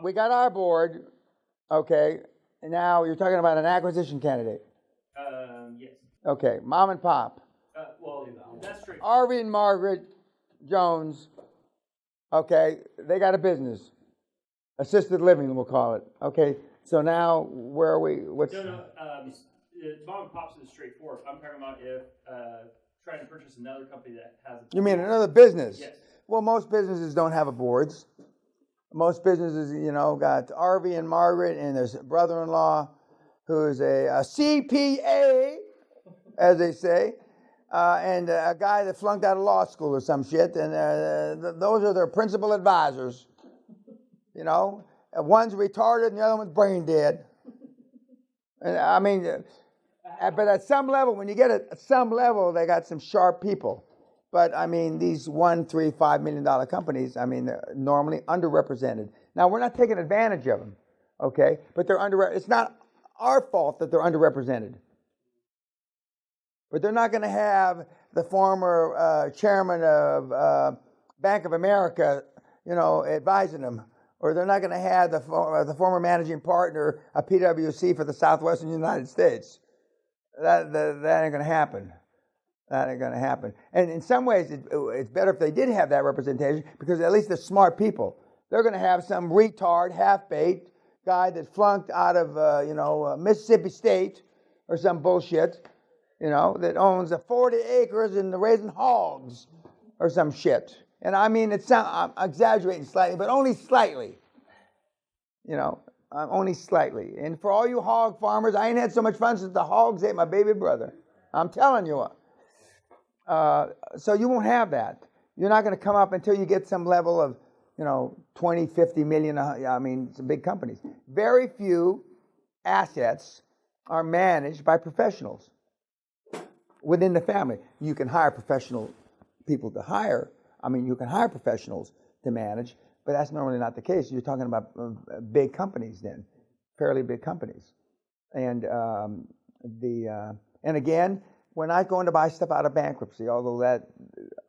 we got our board, okay, and now you're talking about an acquisition candidate. Yes. Okay, mom and pop. Well, that's straight. Harvey and Margaret Jones, okay, they got a business. Assisted living, we'll call it. Okay, so now where are we? What's... No. Mom and pop's is straightforward. I'm talking about if trying to purchase another company that has. You mean another business? Yes. Well, most businesses don't have a boards. Most businesses, got Harvey and Margaret and their brother-in-law, who's a CPA, as they say, and a guy that flunked out of law school or some shit, and those are their principal advisors. One's retarded and the other one's brain dead. And I mean, but at some level, when you get it, at some level, they got some sharp people. But I mean, these $1, $3, $5 million companies, I mean, they're normally underrepresented. Now, we're not taking advantage of them, okay? But it's not our fault that they're underrepresented. But they're not going to have the former chairman of Bank of America, advising them. Or they're not going to have the former managing partner of PwC for the Southwestern United States. That ain't going to happen. That ain't going to happen. And in some ways, it's better if they did have that representation because at least they're smart people. They're going to have some retard, half-baked guy that flunked out of, Mississippi State or some bullshit, that owns 40 acres and raising hogs or some shit. And I mean, I'm exaggerating slightly, but only slightly. Only slightly. And for all you hog farmers, I ain't had so much fun since the hogs ate my baby brother. I'm telling you. So you won't have that. You're not going to come up until you get some level of, 20, 50 million. I mean, some big companies. Very few assets are managed by professionals within the family. You can hire professional people to hire. I mean, you can hire professionals to manage, but that's normally not the case. You're talking about big companies then, fairly big companies. And and again, we're not going to buy stuff out of bankruptcy, although that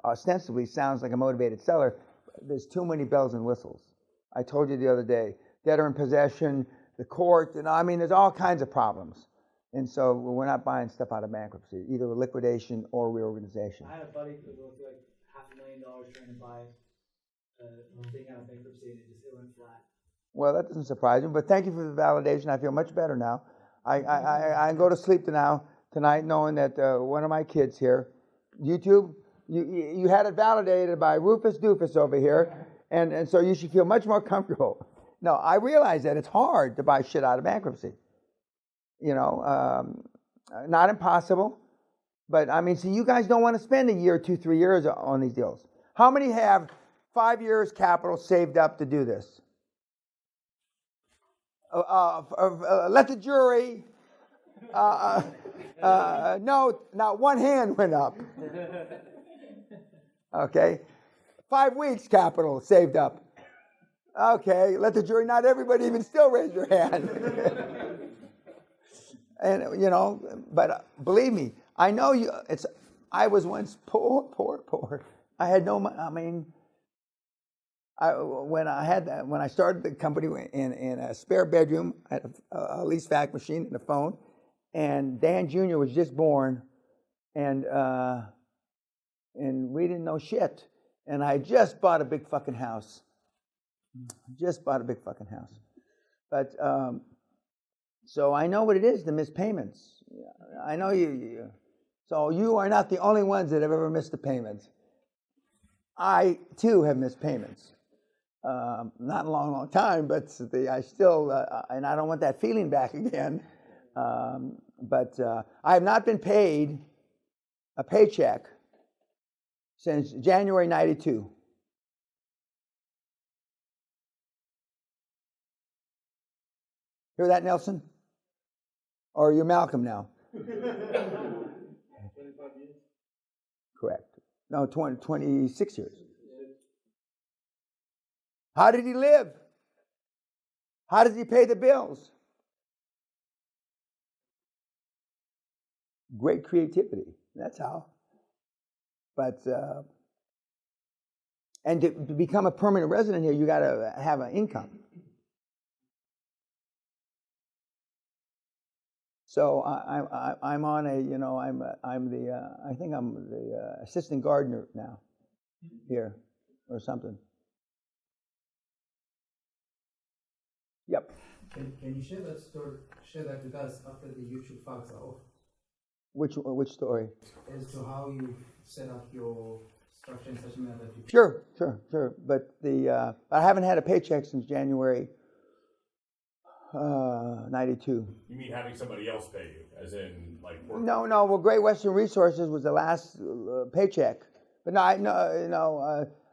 ostensibly sounds like a motivated seller. There's too many bells and whistles. I told you the other day, debtor in possession, the court, there's all kinds of problems. And so we're not buying stuff out of bankruptcy, either liquidation or reorganization. I had a buddy who was like $500,000 trying to buy one thing out of bankruptcy, and it went flat. Well, that doesn't surprise me, but thank you for the validation. I feel much better now. I go to sleep tonight knowing that one of my kids here, YouTube, you had it validated by Rufus Doofus over here, and so you should feel much more comfortable. No, I realize that it's hard to buy shit out of bankruptcy. Not impossible, but I mean, see, you guys don't want to spend a year, 2, 3 years on these deals. How many have 5 years capital saved up to do this? Let the jury. No, not one hand went up. Okay, 5 weeks capital saved up. Okay, let the jury. Not everybody even still raise your hand. And but believe me, I know you. I was once poor. I had no. I mean, when I started the company in a spare bedroom, I had a lease vac machine and a phone, and Dan Jr. was just born, and we didn't know shit, and I just bought a big fucking house. But so I know what it is to miss payments. I know you. So you are not the only ones that have ever missed a payment. I too have missed payments. Not a long time, but I still, and I don't want that feeling back again. But I have not been paid a paycheck since January '92. Hear that, Nelson? Or are you Malcolm now? 25 years? Correct. No, 26 years. How did he live? How does he pay the bills? Great creativity. That's how. But, and to become a permanent resident here, you got to have an income. So I'm on a, I think I'm the assistant gardener now here or something. Yep. Can you share that story? Share that with us after the YouTube files are off, Which story? as to how you set up your structure in such a manner that you. Sure. But I haven't had a paycheck since January 92. You mean having somebody else pay you, as in like work? No. Well, Great Western Resources was the last paycheck, but no,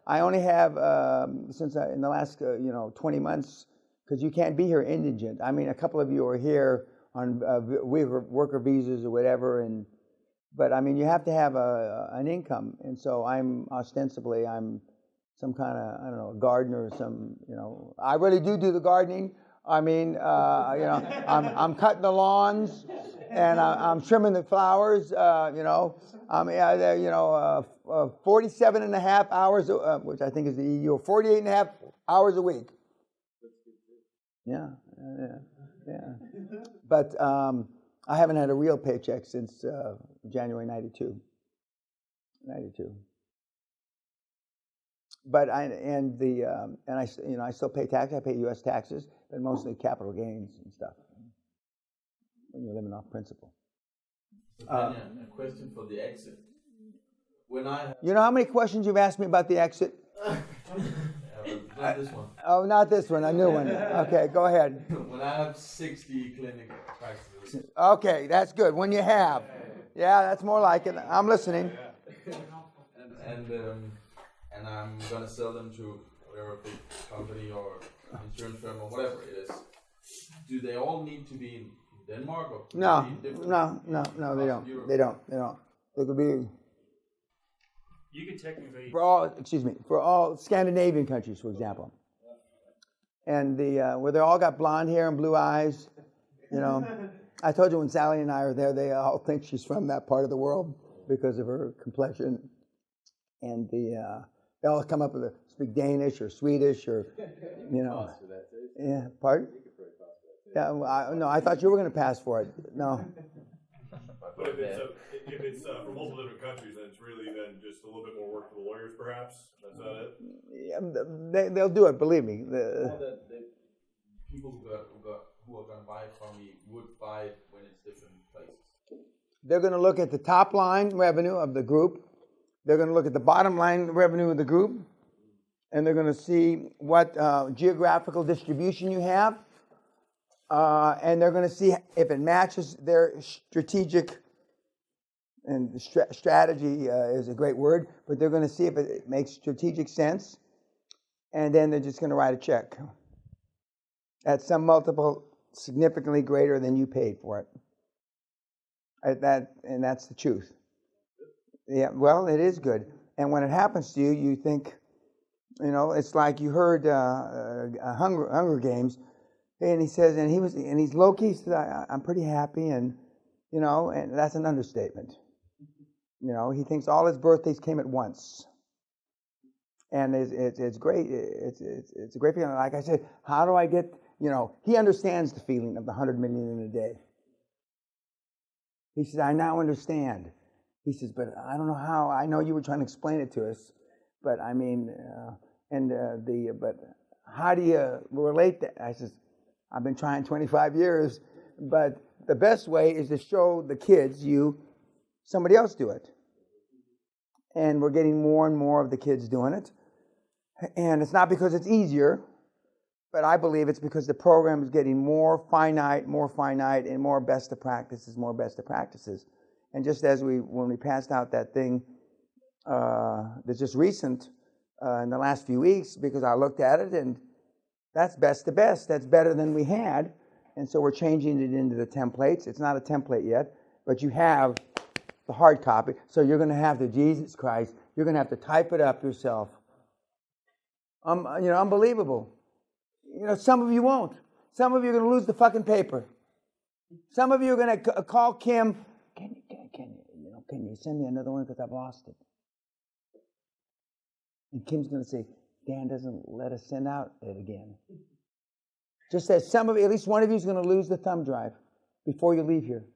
I only have in the last 20 months, because you can't be here indigent. I mean, a couple of you are here on worker visas or whatever, but I mean, you have to have an income, and so I'm some kind of, I don't know, a gardener or some, I really do the gardening. I mean, I'm cutting the lawns, and I'm trimming the flowers. I'm 47 and a half hours, which I think is the EU, 48 and a half hours a week. Yeah. But I haven't had a real paycheck since January 92. But I still pay tax. I pay U.S. taxes, but mostly capital gains and stuff. When you're living off principle. So Peña, a question for the exit. When I You know how many questions you've asked me about the exit? not this one. Oh, not this one, a new one. Okay, go ahead. When I have 60 clinic practices. Okay, that's good. When you have. Yeah, that's more like it. I'm listening. And I'm gonna sell them to whatever big company or insurance firm or whatever it is. Do they all need to be in Denmark or No, be in different they don't. Europe? They don't. They could be You could technically. for all Scandinavian countries, for example. And where they all got blonde hair and blue eyes, I told you when Sally and I are there, they all think she's from that part of the world because of her complexion. And they all come up with speak Danish or Swedish or, Yeah, pardon? Yeah, I thought you were going to pass for it. No. But if it's from multiple different countries, then it's really then just a little bit more work for the lawyers, perhaps. That's not it. Yeah, they'll do it. Believe me. The people who are going to buy it from me would buy it when it's different places. They're going to look at the top line revenue of the group. They're going to look at the bottom line revenue of the group, and they're going to see what geographical distribution you have, and they're going to see if it matches their strategic. And strategy is a great word, but they're going to see if it makes strategic sense, and then they're just going to write a check at some multiple significantly greater than you paid for it. And that's the truth. Yeah, well, it is good. And when it happens to you, you think, it's like you heard Hunger Games, and he says, and he's low-key, he says, I'm pretty happy, and that's an understatement. He thinks all his birthdays came at once, and it's great. It's a great feeling. Like I said, how do I get? He understands the feeling of the 100 million in a day. He says, I now understand. He says, but I don't know how. I know you were trying to explain it to us, but I mean, but how do you relate that? I says, I've been trying 25 years, but the best way is to show the kids somebody else do it. And we're getting more and more of the kids doing it. And it's not because it's easier, but I believe it's because the program is getting more finite, and more best of practices. And just as when we passed out that thing that's just recent in the last few weeks, because I looked at it and that's best to best. That's better than we had. And so we're changing it into the templates. It's not a template yet, but you have the hard copy. So you're going to have to, Jesus Christ, you're going to have to type it up yourself. Unbelievable. Some of you won't. Some of you are going to lose the fucking paper. Some of you are going to call Kim. Can you send me another one because I've lost it? And Kim's going to say, Dan doesn't let us send out it again. Just as at least one of you is going to lose the thumb drive. before you leave here.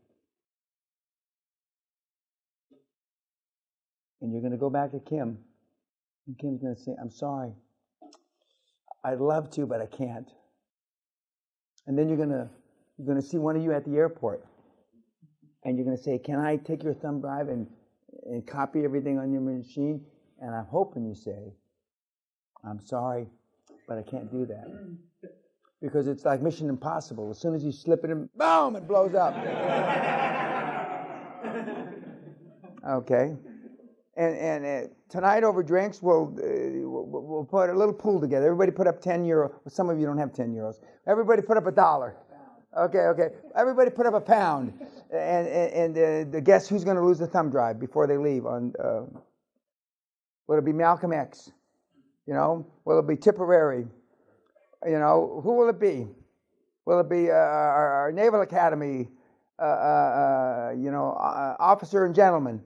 And you're going to go back to Kim. And Kim's going to say, I'm sorry. I'd love to, but I can't. And then you're going to see one of you at the airport. And you're going to say, can I take your thumb drive and copy everything on your machine? And I'm hoping you say, I'm sorry, but I can't do that. Because it's like Mission Impossible. As soon as you slip it in, boom, it blows up. Okay. And tonight over drinks, we'll put a little pool together. Everybody put up 10 euro. Well, some of you don't have 10 euros. Everybody put up $1. Okay. Everybody put up £1. And guess who's going to lose the thumb drive before they leave? Will it be Malcolm X? Will it be Tipperary? Who will it be? Will it be our Naval Academy, officer and gentleman?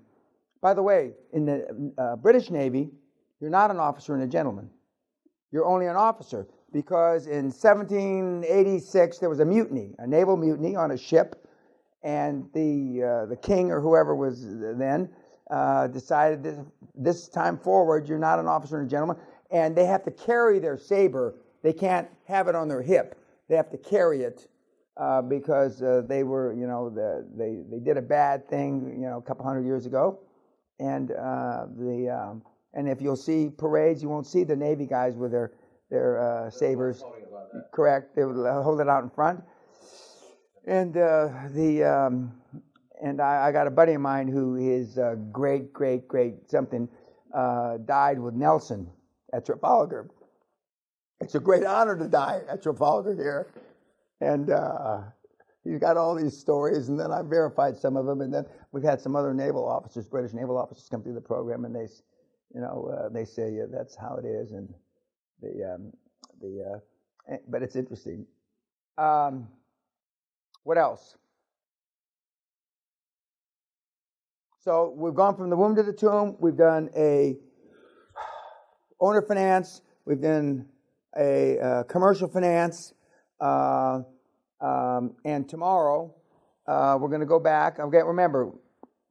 By the way, in the British Navy, you're not an officer and a gentleman. You're only an officer because in 1786 there was a mutiny, a naval mutiny on a ship, and the king or whoever was then decided this time forward you're not an officer and a gentleman, and they have to carry their saber. They can't have it on their hip. They have to carry it because they were, they did a bad thing, a couple hundred years ago. And and if you'll see parades, you won't see the Navy guys with their sabers. Correct. They would hold it out in front. And and I got a buddy of mine who is great something died with Nelson at Trafalgar. It's a great honor to die at Trafalgar here, and you got all these stories, and then I verified some of them, and then we've had some other naval officers, British naval officers, come through the program, and they say that's how it is, and but it's interesting. What else? So we've gone from the womb to the tomb. We've done a owner finance. We've done a commercial finance. And tomorrow, we're going to go back. Remember,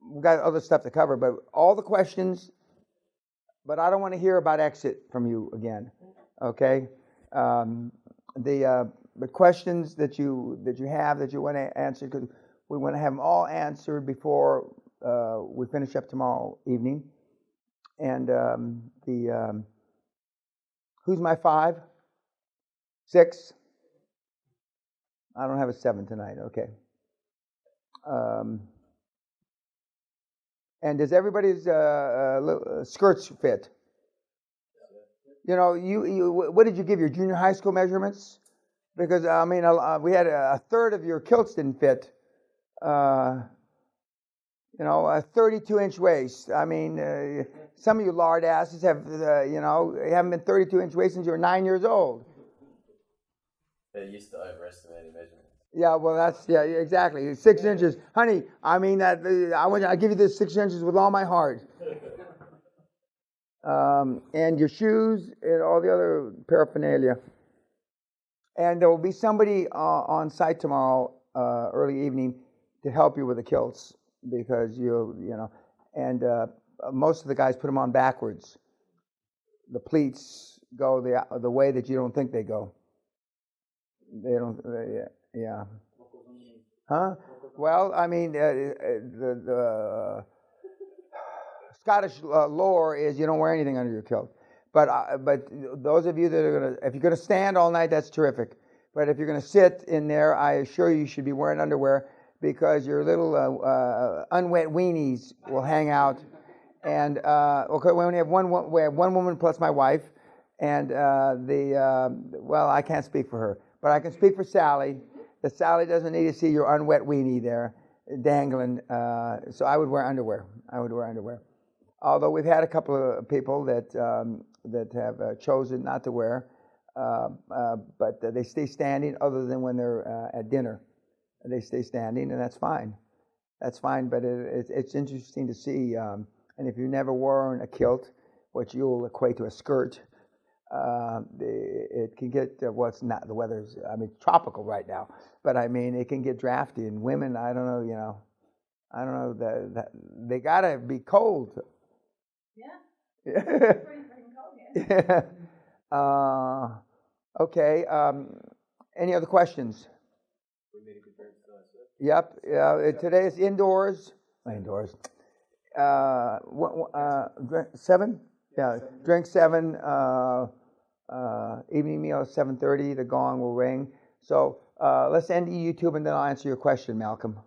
we've got other stuff to cover, but all the questions, but I don't want to hear about exit from you again, okay? The questions that you have that you want to answer, because we want to have them all answered before we finish up tomorrow evening. And who's my 5? 6? I don't have a 7 tonight. Okay. And does everybody's skirts fit? What did you give your junior high school measurements? Because we had a third of your kilts didn't fit. A 32-inch waist. Some of you lard asses have, haven't been 32-inch waist since you were 9 years old. They used to overestimate measurements. Yeah, well, exactly. 6 inches, honey. I give you this 6 inches with all my heart. And your shoes and all the other paraphernalia. And there will be somebody on site tomorrow, early evening, to help you with the kilts, because most of the guys put them on backwards. The pleats go the way that you don't think they go. They don't. Yeah. Huh? Well, the Scottish lore is you don't wear anything under your kilt. But those of you that are if you're gonna stand all night, that's terrific. But if you're gonna sit in there, I assure you should be wearing underwear, because your little unwet weenies will hang out. And okay, we only have one woman plus my wife, and I can't speak for her, but I can speak for Sally. That Sally doesn't need to see your unwet weenie there dangling. So I would wear underwear. Although we've had a couple of people that have chosen not to wear, but they stay standing, other than when they're at dinner. They stay standing, and that's fine. That's fine, but it's interesting to see. And if you've never worn a kilt, which you'll equate to a skirt, it can get well. It's not the weather's. I mean, tropical right now, but I mean, it can get drafty. And women, I don't know. You know, I don't know that they gotta be cold. Yeah. Pretty freaking cold here. Yeah. Okay. Any other questions? We made a good break. Yep. Today is indoors. Indoors. 7. Yeah. Drink 7. Evening meal at 7:30. The gong will ring. So let's end YouTube, and then I'll answer your question, Malcolm.